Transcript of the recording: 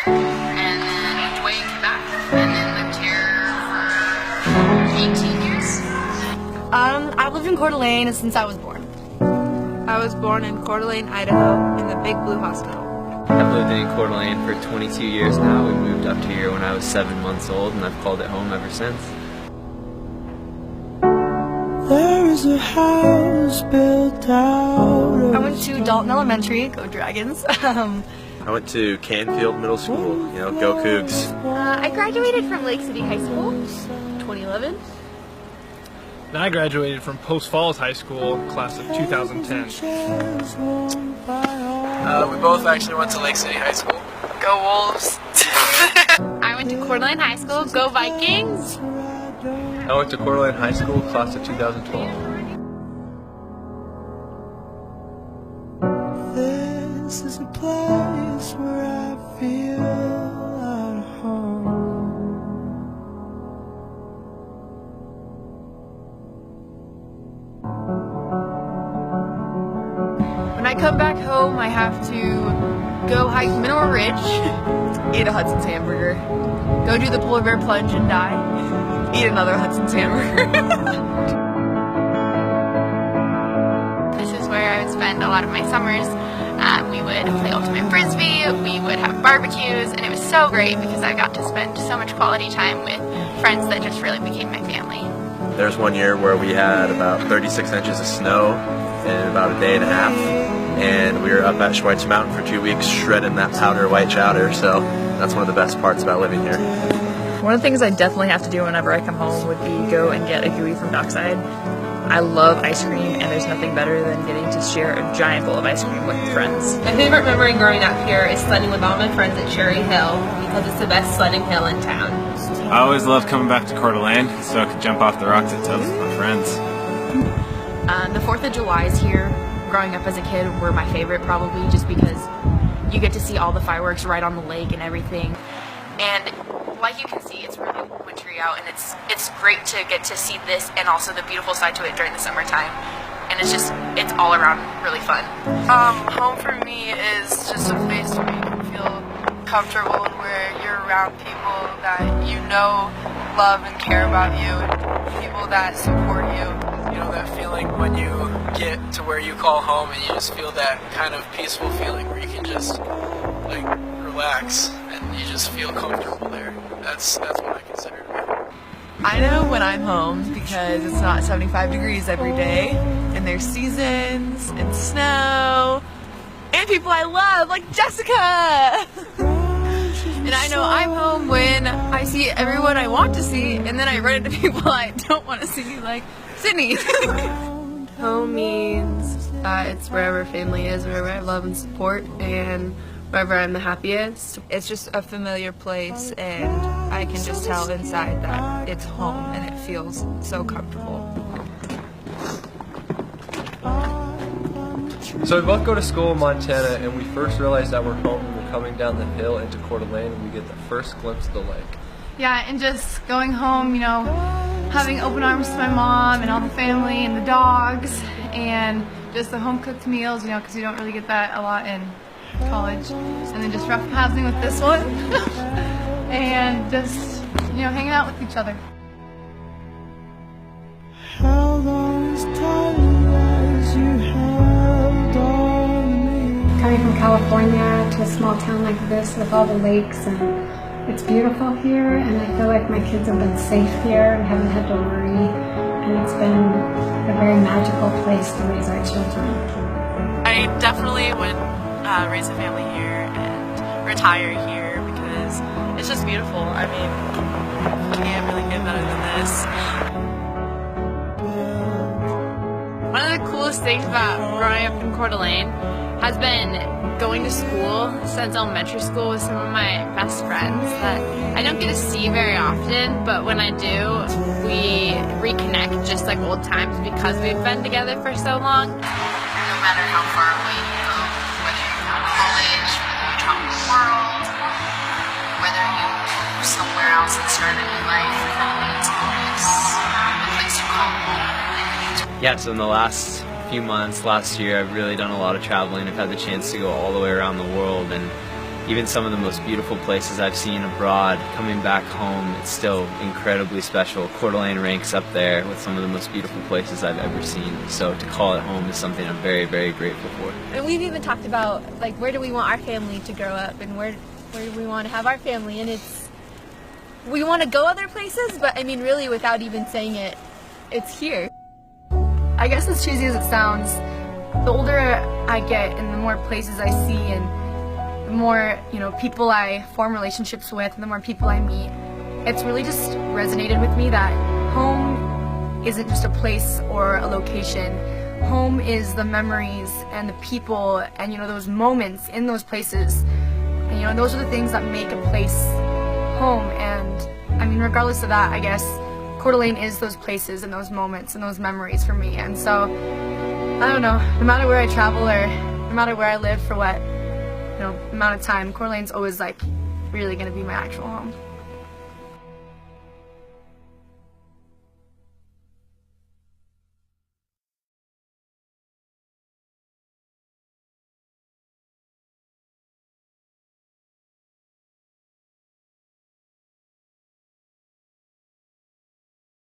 here, and then moved away and came back, and then lived here for 18 years. I've lived in Coeur d'Alene since I was born. I was born in Coeur d'Alene, Idaho, in the Big Blue Hospital. I've lived in Coeur d'Alene for 22 years now. We moved up to here when I was 7 months old, and I've called it home ever since. There is a house built out. I went to Dalton Elementary, go Dragons. I went to Canfield Middle School, go Cougs. I graduated from Lake City High School, 2011. And I graduated from Post Falls High School, class of 2010. We both actually went to Lake City High School. Go Wolves! I went to Coeur d'Alene High School, go Vikings! I went to Coeur d'Alene High School, class of 2012. This is a place where I feel at home. When I come back home, I have to go hike Mineral Ridge, eat a Hudson's hamburger, go do the polar bear plunge and die, eat another Hudson's hamburger. This is where I would spend a lot of my summers. We would play ultimate frisbee, we would have barbecues, and it was so great because I got to spend so much quality time with friends that just really became my family. There's one year where we had about 36 inches of snow in about a day and a half, and we were up at Schweitzer Mountain for 2 weeks shredding that powder white chowder, so that's one of the best parts about living here. One of the things I definitely have to do whenever I come home would be go and get a gooey from Dockside. I love ice cream, and there's nothing better than getting to share a giant bowl of ice cream with friends. My favorite memory growing up here is sledding with all my friends at Cherry Hill because it's the best sledding hill in town. I always loved coming back to Coeur d'Alene so I could jump off the rocks at Tubbs with my friends. The 4th of July's here, growing up as a kid, were my favorite probably just because you get to see all the fireworks right on the lake and everything. And like you can see, it's really wintry out, and it's great to get to see this and also the beautiful side to it during the summertime. And it's all around really fun. Home for me is just a place where you can feel comfortable and where you're around people that you know love and care about you, and people that support you. You know that feeling when you get to where you call home and you just feel that kind of peaceful feeling where you can just like relax and you just feel comfortable there. That's what I consider to be home. I know when I'm home because it's not 75 degrees every day, and there's seasons and snow and people I love like Jessica. And I know I'm home when I see everyone I want to see, and then I run into people I don't want to see, like Sydney. Home means it's wherever family is, wherever I love and support, and wherever I'm the happiest. It's just a familiar place, and I can just tell inside that it's home, and it feels so comfortable. So we both go to school in Montana, and we first realized that we're home when we're coming down the hill into Coeur d'Alene, and we get the first glimpse of the lake. Yeah, and just going home, having open arms to my mom and all the family and the dogs, and just the home-cooked meals, because you don't really get that a lot in college. And then just roughhousing with this one, and just, hanging out with each other. How long is time as you held on me? Coming from California to a small town like this with all the lakes, and it's beautiful here, and I feel like my kids have been safe here and haven't had to worry, and it's been a very magical place to raise our children. I definitely would raise a family here and retire here because it's just beautiful. I mean, can't really get better than this. One of the coolest things about growing up in Coeur d'Alene has been going to school since elementary school with some of my best friends that I don't get to see very often, but when I do, we reconnect just like old times because we've been together for so long. No matter how far away you go, whether you go to college, whether you travel the world, whether you move somewhere else and start a new life, it's always a place to call home. Yeah, so in the last few months, last year, I've really done a lot of traveling. I've had the chance to go all the way around the world, and even some of the most beautiful places I've seen abroad, coming back home, it's still incredibly special. Coeur d'Alene ranks up there with some of the most beautiful places I've ever seen. So to call it home is something I'm very, very grateful for. And we've even talked about, like, where do we want our family to grow up and where do we want to have our family, and we want to go other places, but I mean, really, without even saying it, it's here. I guess as cheesy as it sounds, the older I get and the more places I see and the more, people I form relationships with and the more people I meet, it's really just resonated with me that home isn't just a place or a location. Home is the memories and the people and, those moments in those places. And, those are the things that make a place home. And I mean, regardless of that, I guess Coeur d'Alene is those places and those moments and those memories for me. And so, I don't know, no matter where I travel or no matter where I live for what, amount of time, Coeur d'Alene's always really gonna be my actual home.